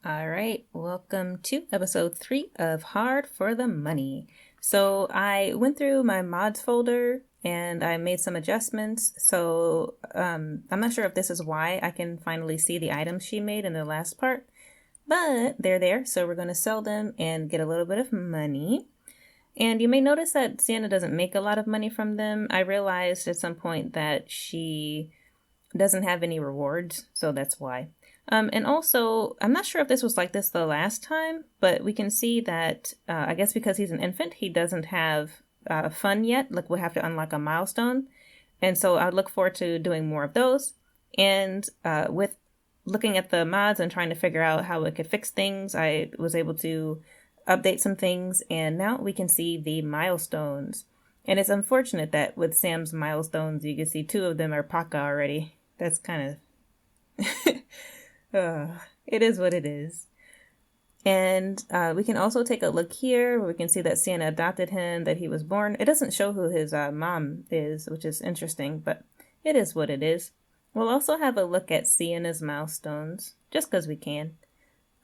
All right, welcome to episode 3 of Hard for the Money. So I went through my mods folder and I made some adjustments. So I'm not sure if this is why I can finally see the items she made in the last part, but they're there. So we're going to sell them and get a little bit of money. And you may notice that Sienna doesn't make a lot of money from them. I realized at some point that she doesn't have any rewards, so that's why. And also, I'm not sure if this was like this the last time, but we can see that, I guess because he's an infant, he doesn't have fun yet. Like, we'll have to unlock a milestone. And so I look forward to doing more of those. And with looking at the mods and trying to figure out how it could fix things, I was able to update some things. And now we can see the milestones. And it's unfortunate that with Sam's milestones, you can see 2 of them are Paka already. That's kind of... it is what it is. And we can also take a look here where we can see that Sienna adopted him, that he was born. It doesn't show who his mom is, which is interesting, but it is what it is. We'll also have a look at Sienna's milestones, just because we can.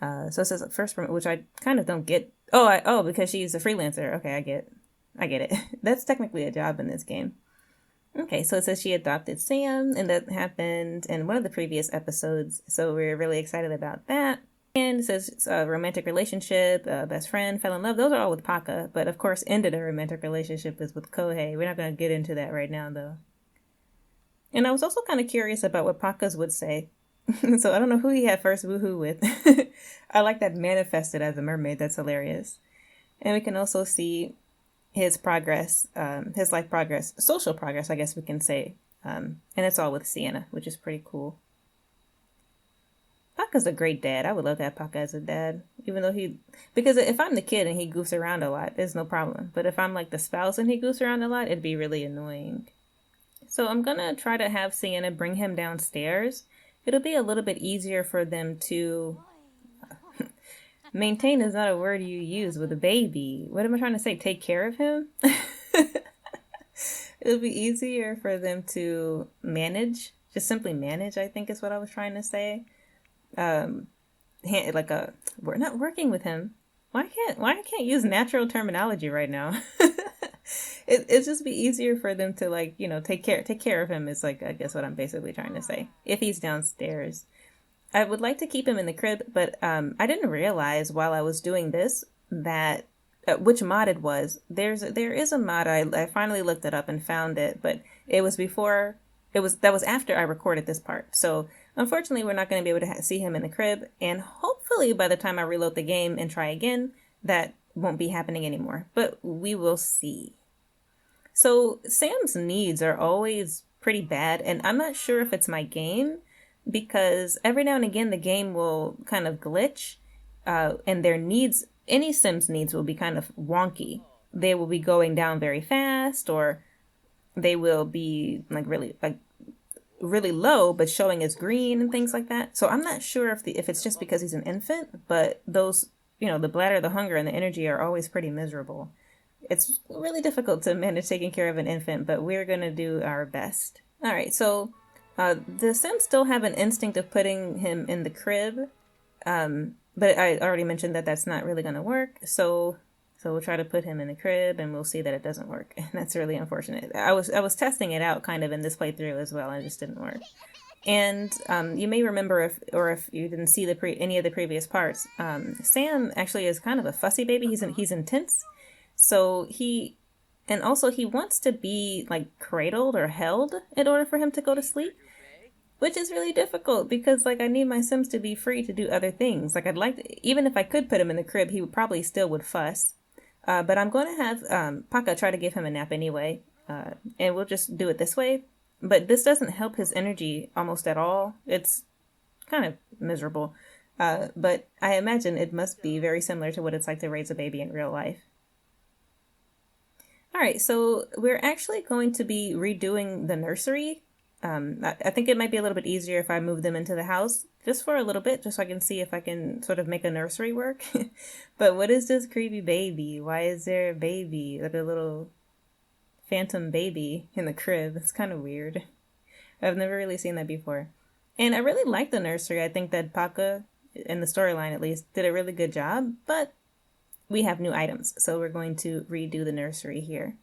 So it says first, which I kind of don't get. Because she's a freelancer. Okay, I get it. That's technically a job in this game. Okay, so it says she adopted Sam, and that happened in one of the previous episodes, so we're really excited about that. And it says romantic relationship, best friend, fell in love. Those are all with Paka, but of course ended a romantic relationship is with Kohei. We're not going to get into that right now, though. And I was also kind of curious about what Paka's would say. So I don't know who he had first woohoo with. I like that manifested as a mermaid. That's hilarious. And we can also see his progress, his life progress, social progress, I guess we can say. And it's all with Sienna, which is pretty cool. Paka's a great dad. I would love to have Paka as a dad, even though because if I'm the kid and he goofs around a lot, there's no problem. But if I'm like the spouse and he goofs around a lot, it'd be really annoying. So I'm gonna try to have Sienna bring him downstairs. It'll be a little bit easier for them to... Maintain is not a word you use with a baby. What am I trying to say? Take care of him? It'll be easier for them to manage. Just simply manage, I think is what I was trying to say. We're not working with him. Why I can't use natural terminology right now? It'd just be easier for them to take care of him is I guess what I'm basically trying to say. If he's downstairs. I would like to keep him in the crib, but I didn't realize while I was doing this that which mod it was. There is a mod. I finally looked it up and found it, but it was after I recorded this part. So unfortunately, we're not going to be able to see him in the crib, and hopefully by the time I reload the game and try again, that won't be happening anymore. But we will see. So Sam's needs are always pretty bad, and I'm not sure if it's my game. Because every now and again the game will kind of glitch and their needs, any Sim's needs will be kind of wonky. They will be going down very fast, or they will be really low but showing as green and things like that. So I'm not sure if it's just because he's an infant, but those, the bladder, the hunger, and the energy are always pretty miserable. It's really difficult to manage taking care of an infant, but we're going to do our best. All right, so the Sims still have an instinct of putting him in the crib, but I already mentioned that that's not really going to work. So we'll try to put him in the crib, and we'll see that it doesn't work. And that's really unfortunate. I was testing it out kind of in this playthrough as well, and it just didn't work. And you may remember if you didn't see any of the previous parts, Sam actually is kind of a fussy baby. He's intense, so he wants to be cradled or held in order for him to go to sleep. Which is really difficult because, I need my Sims to be free to do other things. Even if I could put him in the crib, he probably still would fuss. But I'm going to have Paka try to give him a nap anyway. And we'll just do it this way. But this doesn't help his energy almost at all. It's kind of miserable. But I imagine it must be very similar to what it's like to raise a baby in real life. All right, so we're actually going to be redoing the nursery. I think it might be a little bit easier if I move them into the house just for a little bit, just so I can see if I can sort of make a nursery work. But what is this creepy baby? Why is there a baby, like a little phantom baby in the crib? It's kind of weird. I've never really seen that before. And I really like the nursery. I think that Paka in the storyline at least, did a really good job, but we have new items, so we're going to redo the nursery here.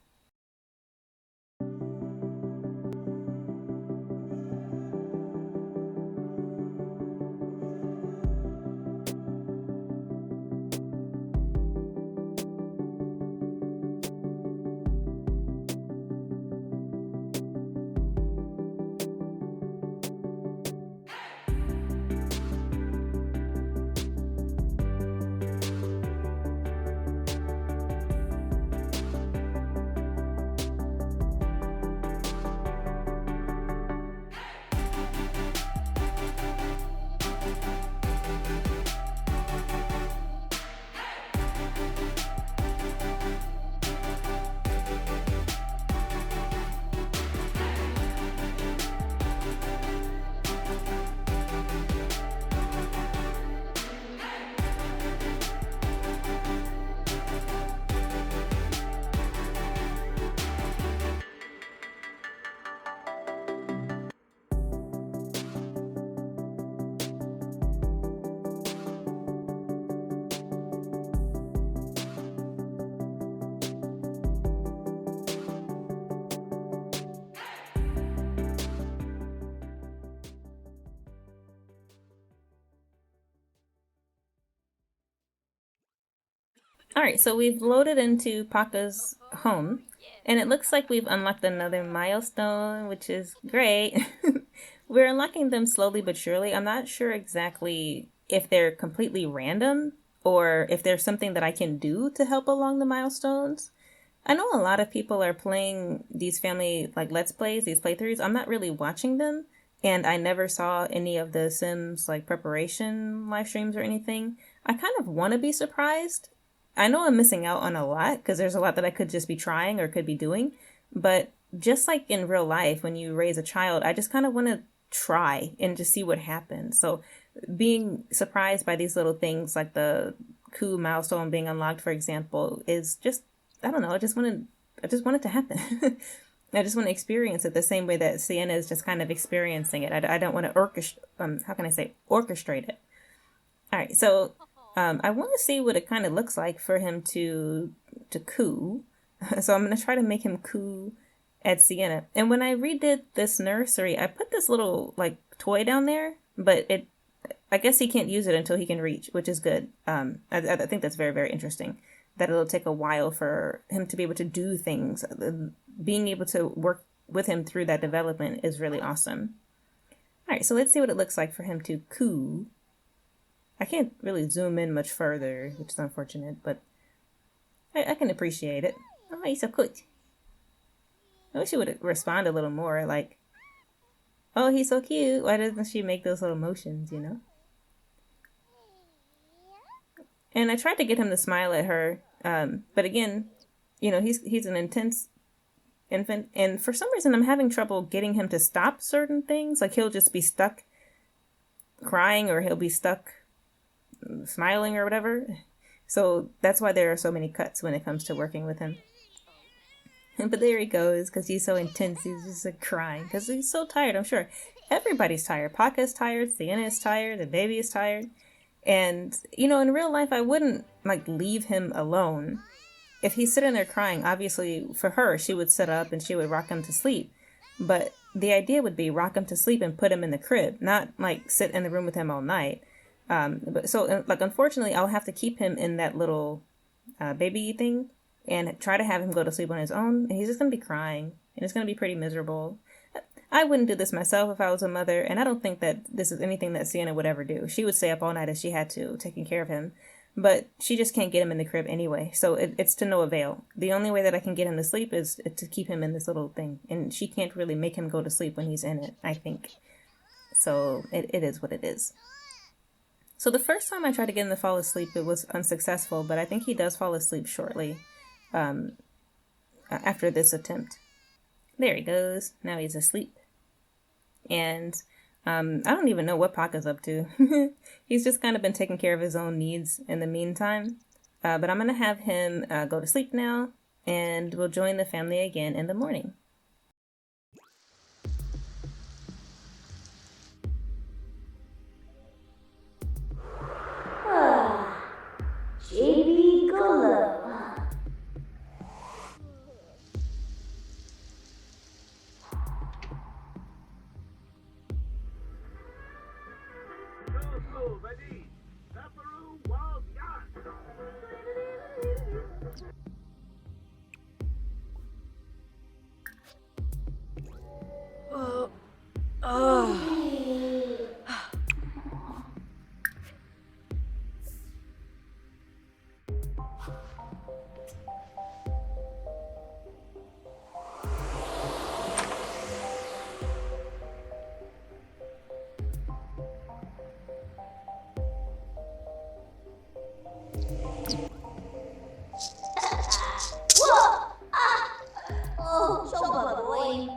All right, so we've loaded into Paka's home, and it looks like we've unlocked another milestone, which is great. We're unlocking them slowly but surely. I'm not sure exactly if they're completely random or if there's something that I can do to help along the milestones. I know a lot of people are playing these family like let's plays, these playthroughs. I'm not really watching them, and I never saw any of the Sims like preparation live streams or anything. I kind of want to be surprised. I know I'm missing out on a lot because there's a lot that I could just be trying or could be doing, but just like in real life, when you raise a child, I just kind of want to try and just see what happens. So being surprised by these little things like the coup milestone being unlocked, for example, is just, I don't know, I just want it to happen. I just want to experience it the same way that Sienna is just kind of experiencing it. I don't want to orchestrate it. All right, so I want to see what it kind of looks like for him to coo. So I'm going to try to make him coo at Sienna. And when I redid this nursery, I put this little like toy down there, but I guess he can't use it until he can reach, which is good. I think that's very, very interesting. That it'll take a while for him to be able to do things. Being able to work with him through that development is really awesome. All right, so let's see what it looks like for him to coo. I can't really zoom in much further, which is unfortunate, but I can appreciate it. Oh, he's so cute. I wish she would respond a little more, like, oh, he's so cute. Why doesn't she make those little motions, you know? And I tried to get him to smile at her, but again, you know, he's an intense infant, and for some reason I'm having trouble getting him to stop certain things. Like he'll just be stuck crying or he'll be stuck smiling or whatever. So that's why there are so many cuts when it comes to working with him. But there he goes, because he's so intense. He's just like crying because he's so tired. I'm sure everybody's tired. Paka's tired. Sienna is tired. The baby is tired. And, you know, in real life, I wouldn't like leave him alone. If he's sitting there crying, obviously for her, she would sit up and she would rock him to sleep. But the idea would be rock him to sleep and put him in the crib, not like sit in the room with him all night. But so like, unfortunately, I'll have to keep him in that little baby thing and try to have him go to sleep on his own. And he's just going to be crying and it's going to be pretty miserable. I wouldn't do this myself if I was a mother. And I don't think that this is anything that Sienna would ever do. She would stay up all night if she had to, taking care of him. But she just can't get him in the crib anyway. So it's to no avail. The only way that I can get him to sleep is to keep him in this little thing. And she can't really make him go to sleep when he's in it, I think. So it is what it is. So the first time I tried to get him to fall asleep, it was unsuccessful. But I think he does fall asleep shortly after this attempt. There he goes. Now he's asleep. And I don't even know what Paka's up to. He's just kind of been taking care of his own needs in the meantime. But I'm going to have him go to sleep now, and we'll join the family again in the morning. Oh, Choba boy.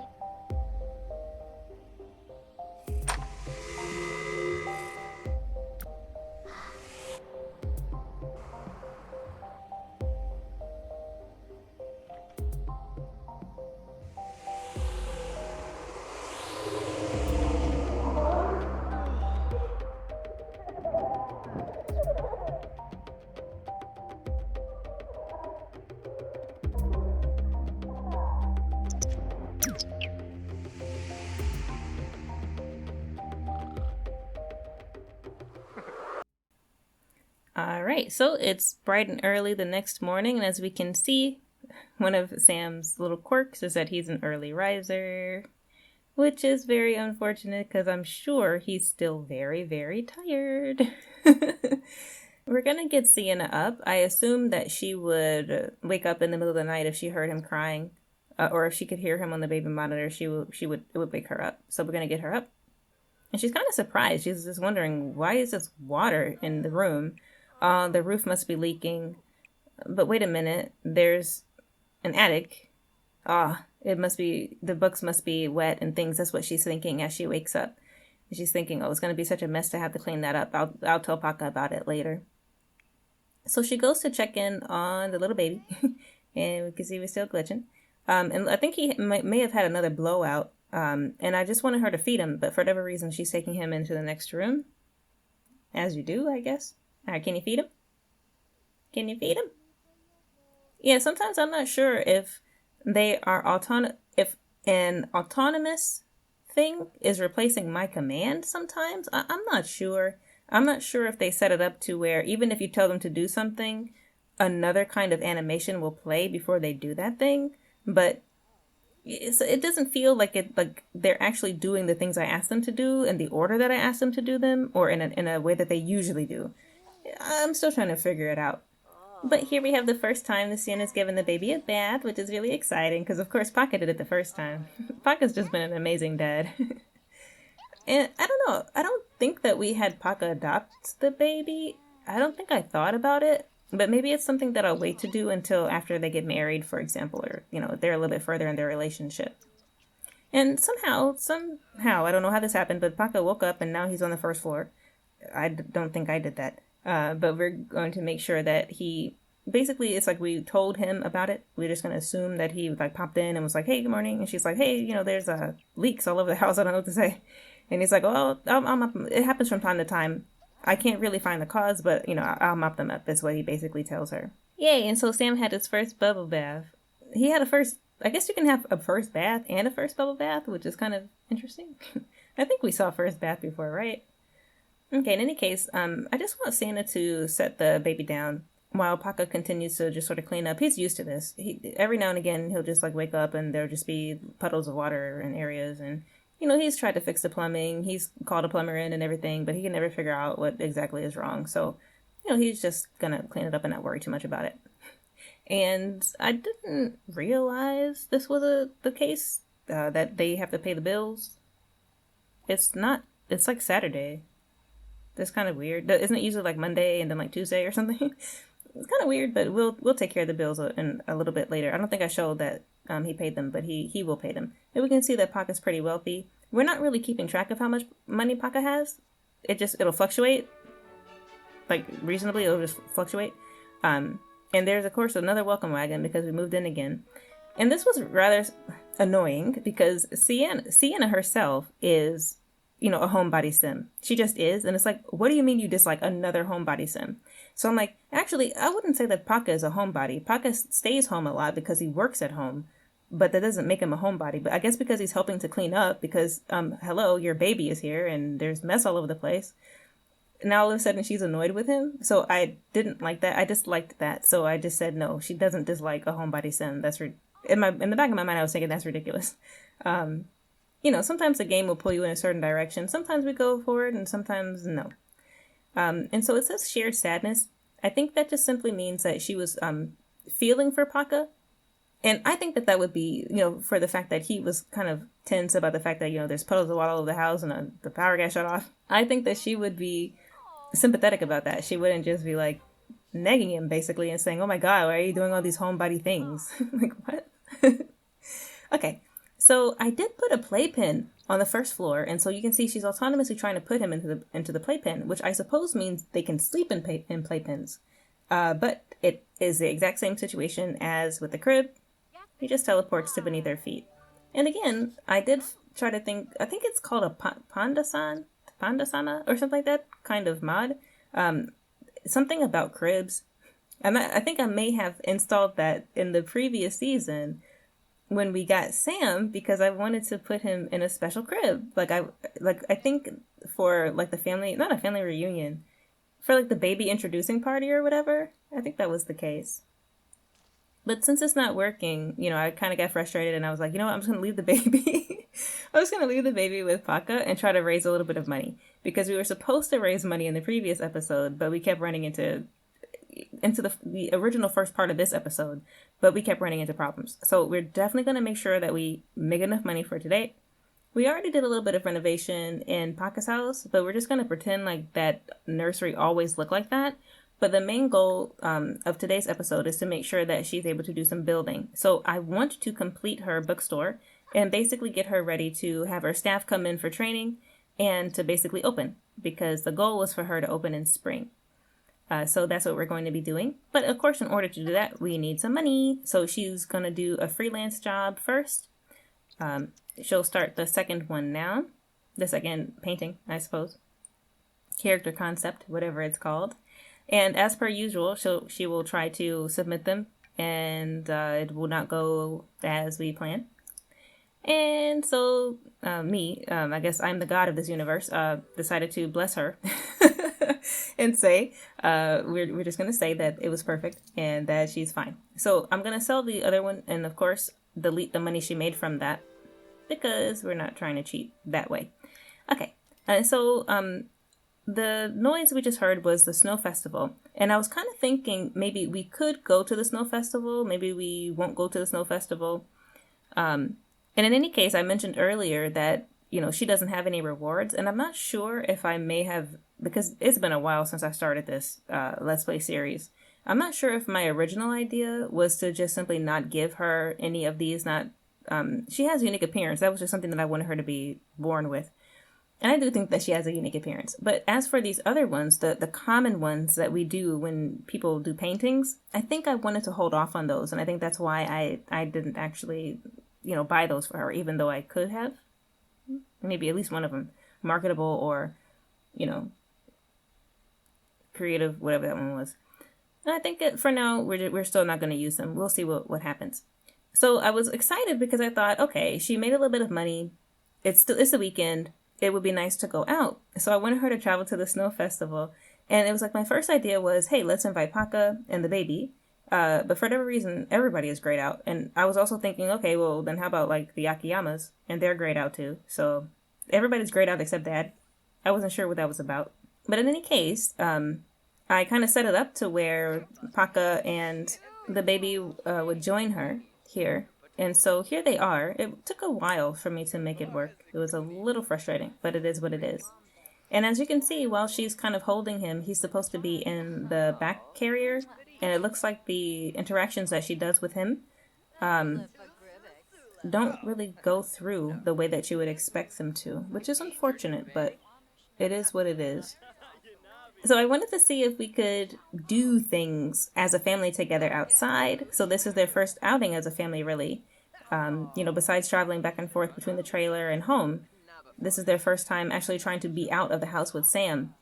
All right, so it's bright and early the next morning, and as we can see, one of Sam's little quirks is that he's an early riser, which is very unfortunate because I'm sure he's still very, very tired. We're gonna get Sienna up. I assume that she would wake up in the middle of the night if she heard him crying, or if she could hear him on the baby monitor. It would wake her up. So we're gonna get her up, and she's kind of surprised. She's just wondering, why is this water in the room? The roof must be leaking. But wait a minute, there's an attic. It must be, the books must be wet and things. That's what she's thinking as she wakes up. And she's thinking, oh, it's going to be such a mess to have to clean that up. I'll tell Paka about it later. So she goes to check in on the little baby, and we can see he's still glitching. And I think he may have had another blowout. And I just wanted her to feed him, but for whatever reason, she's taking him into the next room. As you do, I guess. All right, can you feed him? Can you feed him? Yeah, sometimes I'm not sure if they are if an autonomous thing is replacing my command sometimes. I'm not sure. I'm not sure if they set it up to where even if you tell them to do something, another kind of animation will play before they do that thing. But it doesn't feel like they're actually doing the things I asked them to do in the order that I asked them to do them, or in a way that they usually do. I'm still trying to figure it out. But here we have the first time the Sienna's given the baby a bath, which is really exciting because, of course, Paka did it the first time. Paka's just been an amazing dad. And I don't know. I don't think that we had Paka adopt the baby. I don't think I thought about it. But maybe it's something that I'll wait to do until after they get married, for example, or, they're a little bit further in their relationship. And somehow, I don't know how this happened, but Paka woke up and now he's on the first floor. I don't think I did that. But we're going to make sure that basically it's like we told him about it. We're just going to assume that he popped in and was like, hey, good morning. And she's like, hey, there's leaks all over the house. I don't know what to say. And he's like, well, I'll mop them. It happens from time to time. I can't really find the cause, but, I'll mop them up is what he basically tells her. Yay. And so Sam had his first bubble bath. He had I guess you can have a first bath and a first bubble bath, which is kind of interesting. I think we saw first bath before, right? Okay, in any case, I just want Sienna to set the baby down while Paka continues to just sort of clean up. He's used to this. Every now and again, he'll just wake up and there'll just be puddles of water in areas. And, he's tried to fix the plumbing. He's called a plumber in and everything, but he can never figure out what exactly is wrong. So, he's just going to clean it up and not worry too much about it. And I didn't realize this was the case, that they have to pay the bills. It's like Saturday. That's kind of weird. Isn't it usually like Monday and then like Tuesday or something? It's kind of weird, but we'll take care of the bills in a little bit later. I don't think I showed that he paid them, but he will pay them. And we can see that Paka's pretty wealthy. We're not really keeping track of how much money Paka has. It'll fluctuate. Like reasonably, it'll just fluctuate. And there's of course another welcome wagon because we moved in again. And this was rather annoying because Sienna herself is a homebody sim. She just is. And it's like, what do you mean you dislike another homebody sim? So I'm like, actually, I wouldn't say that Paka is a homebody. Paka stays home a lot because he works at home, but that doesn't make him a homebody. But I guess because he's helping to clean up because, hello, your baby is here and there's mess all over the place. Now all of a sudden she's annoyed with him. So I didn't like that. I disliked that. So I just said, no, she doesn't dislike a homebody sim. In the back of my mind, I was thinking that's ridiculous. sometimes the game will pull you in a certain direction. Sometimes we go forward and sometimes no. And so it says shared sadness. I think that just simply means that she was feeling for Paka. And I think that that would be, for the fact that he was kind of tense about the fact that, there's puddles of water all over the house and the power got shut off. I think that she would be sympathetic about that. She wouldn't just be like negging him basically and saying, oh my God, why are you doing all these homebody things? Like, what? Okay. So I did put a playpen on the first floor, and so you can see she's autonomously trying to put him into the playpen, which I suppose means they can sleep in playpens. But it is the exact same situation as with the crib. He just teleports to beneath their feet. And again, I did try to think. I think it's called a pandasana or something like that kind of mod. Something about cribs. I think I may have installed that in the previous season when we got Sam, because I wanted to put him in a special crib. I think for like the family, not a family reunion, for like the baby introducing party or whatever. I think that was the case. But since it's not working, I kind of got frustrated and I was like, you know what, I'm just going to leave the baby. I was going to leave the baby with Paka and try to raise a little bit of money, because we were supposed to raise money in the previous episode, but we kept running into the original first part of this episode, but we kept running into problems. So we're definitely going to make sure that we make enough money for today. We already did a little bit of renovation in Paka's house, but we're just going to pretend like that nursery always looked like that. But the main goal of today's episode is to make sure that she's able to do some building. So I want to complete her bookstore and basically get her ready to have her staff come in for training and to basically open, because the goal was for her to open in spring. So that's what we're going to be doing. But of course, in order to do that, we need some money. So she's going to do a freelance job first. She'll start the second one now. The second painting, I suppose. Character concept, whatever it's called. And as per usual, she will try to submit them, and it will not go as we plan. And so I guess I'm the god of this universe, decided to bless her and say, we're just going to say that it was perfect and that she's fine. So I'm going to sell the other one and, of course, delete the money she made from that, because we're not trying to cheat that way. Okay, so the noise we just heard was the snow festival. And I was kind of thinking maybe we could go to the snow festival. Maybe we won't go to the snow festival. And in any case, I mentioned earlier that, she doesn't have any rewards. And I'm not sure if I may have, because it's been a while since I started this Let's Play series. I'm not sure if my original idea was to just simply not give her any of these. She has a unique appearance. That was just something that I wanted her to be born with. And I do think that she has a unique appearance. But as for these other ones, the common ones that we do when people do paintings, I think I wanted to hold off on those. And I think that's why I didn't actually, buy those for her, even though I could have. Maybe at least one of them. Marketable or, creative, whatever that one was. And I think that for now, we're still not going to use them. We'll see what happens. So I was excited because I thought, okay, she made a little bit of money. It's the weekend. It would be nice to go out. So I wanted her to travel to the snow festival. And it was like my first idea was, hey, let's invite Paka and the baby. But for whatever reason, everybody is grayed out. And I was also thinking, okay, well, then how about like the Akiyamas? And they're grayed out too. So everybody's grayed out except Dad. I wasn't sure what that was about. But in any case, I kind of set it up to where Paka and the baby would join her here. And so here they are. It took a while for me to make it work. It was a little frustrating, but it is what it is. And as you can see, while she's kind of holding him, he's supposed to be in the back carrier. And it looks like the interactions that she does with him don't really go through the way that you would expect them to, which is unfortunate, but it is what it is. So I wanted to see if we could do things as a family together outside. So this is their first outing as a family, really. Besides traveling back and forth between the trailer and home, this is their first time actually trying to be out of the house with Sam.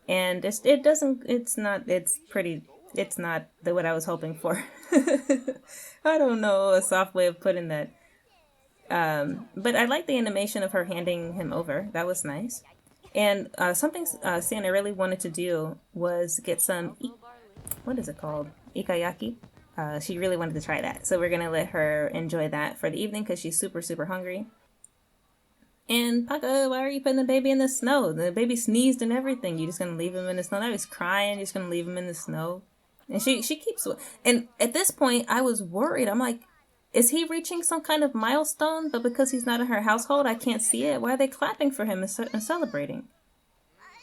And it's not what I was hoping for. I don't know a soft way of putting that. But I like the animation of her handing him over. That was nice. And something Sienna really wanted to do was get some, what is it called? Ikayaki. She really wanted to try that. So we're going to let her enjoy that for the evening because she's super, super hungry. And Paka, why are you putting the baby in the snow? The baby sneezed and everything. You just gonna leave him in the snow? Now he's crying. You're just gonna leave him in the snow? And she keeps. And at this point, I was worried. I'm like, is he reaching some kind of milestone? But because he's not in her household, I can't see it. Why are they clapping for him and celebrating?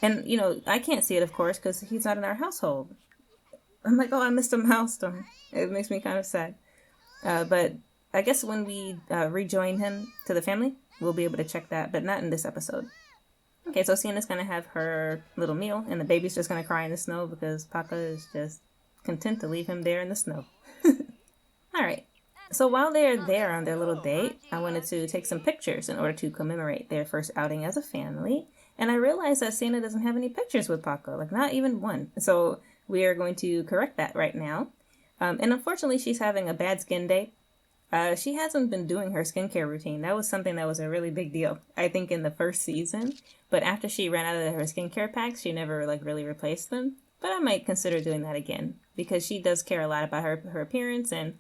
And I can't see it, of course, because he's not in our household. I'm like, oh, I missed a milestone. It makes me kind of sad. But I guess when we rejoin him to the family, we'll be able to check that, but not in this episode. Okay, so Sienna's going to have her little meal, and the baby's just going to cry in the snow because Papa is just content to leave him there in the snow. Alright, so while they're there on their little date, I wanted to take some pictures in order to commemorate their first outing as a family, and I realized that Sienna doesn't have any pictures with Paco, like not even one. So we are going to correct that right now. And unfortunately, she's having a bad skin day. She hasn't been doing her skincare routine. That was something that was a really big deal, I think, in the first season. But after she ran out of her skincare packs, she never really replaced them. But I might consider doing that again because she does care a lot about her appearance, and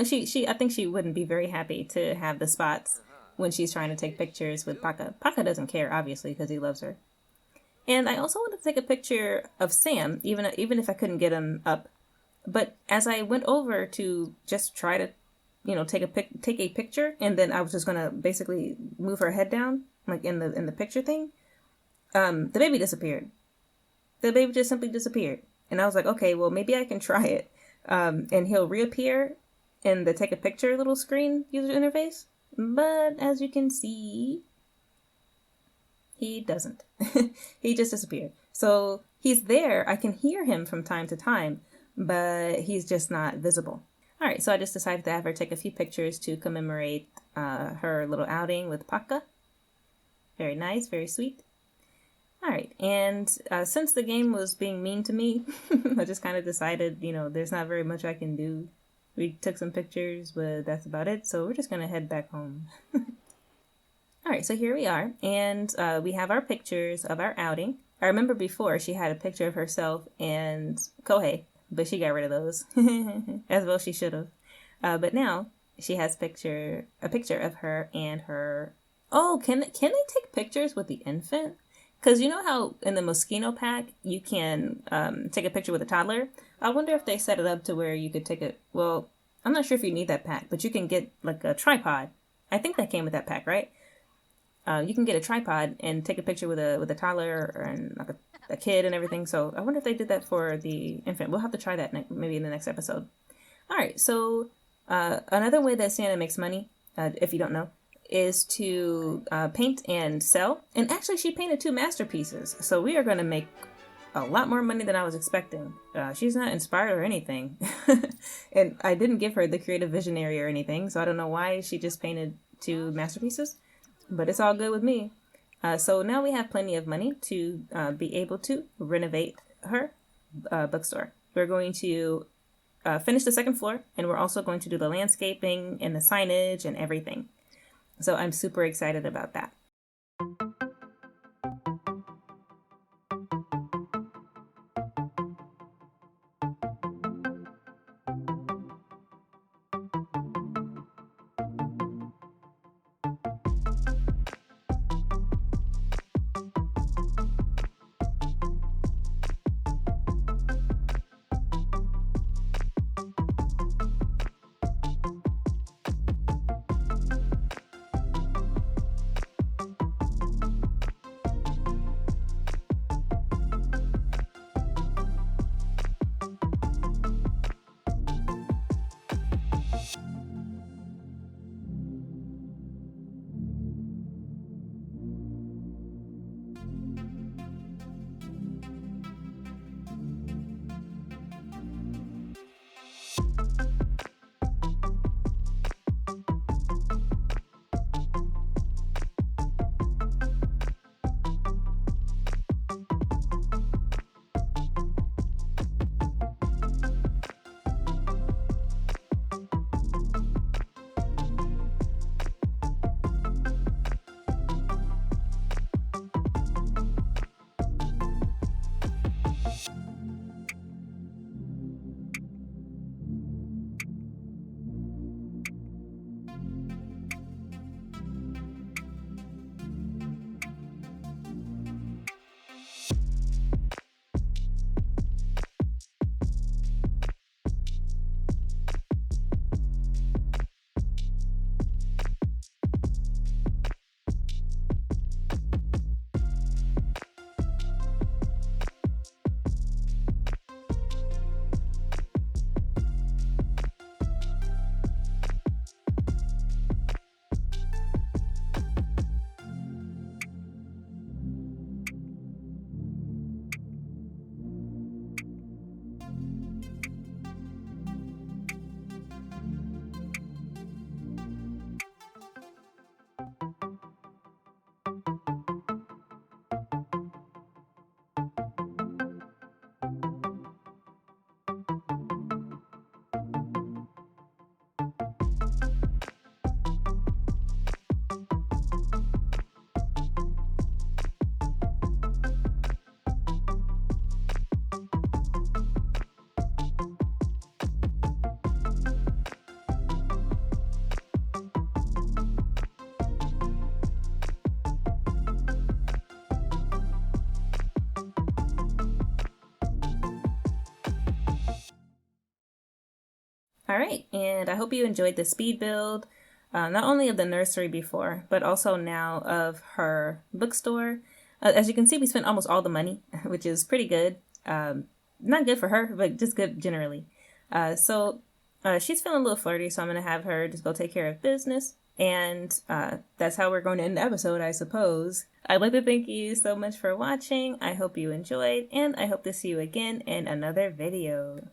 she I think she wouldn't be very happy to have the spots when she's trying to take pictures with Paca. Paca doesn't care, obviously, because he loves her. And I also wanted to take a picture of Sam, even if I couldn't get him up. But as I went over to just try to take a picture, and then I was just gonna basically move her head down, like in the picture thing. The baby disappeared. The baby just simply disappeared, and I was like, okay, well maybe I can try it, and he'll reappear in the take a picture little screen user interface. But as you can see, he doesn't. He just disappeared. So he's there. I can hear him from time to time, but he's just not visible. All right, so I just decided to have her take a few pictures to commemorate her little outing with Paca. Very nice, very sweet. All right, and since the game was being mean to me, I just kind of decided, there's not very much I can do. We took some pictures, but that's about it, so we're just going to head back home. All right, so here we are, and we have our pictures of our outing. I remember before she had a picture of herself and Kohei, but she got rid of those, as well she should have. But now she has a picture of her and her. Oh, can they take pictures with the infant? Because you know how in the Moschino pack you can take a picture with a toddler. I wonder if they set it up to where you could take it. Well, I'm not sure if you need that pack, but you can get like a tripod. I think that came with that pack, right? You can get a tripod and take a picture with a toddler and like a kid and everything. So I wonder if they did that for the infant. We'll have to try that maybe in the next episode. All right. So another way that Sienna makes money, if you don't know, is to paint and sell. And actually, she painted 2 masterpieces. So we are going to make a lot more money than I was expecting. She's not inspired or anything. And I didn't give her the creative visionary or anything. So I don't know why she just painted 2 masterpieces. But it's all good with me. So now we have plenty of money to be able to renovate her bookstore. We're going to finish the 2nd floor, and we're also going to do the landscaping and the signage and everything. So I'm super excited about that. All right, and I hope you enjoyed the speed build, not only of the nursery before, but also now of her bookstore. As you can see, we spent almost all the money, which is pretty good. Not good for her, but just good generally. So she's feeling a little flirty, so I'm going to have her just go take care of business. And that's how we're going to end the episode, I suppose. I'd like to thank you so much for watching. I hope you enjoyed, and I hope to see you again in another video.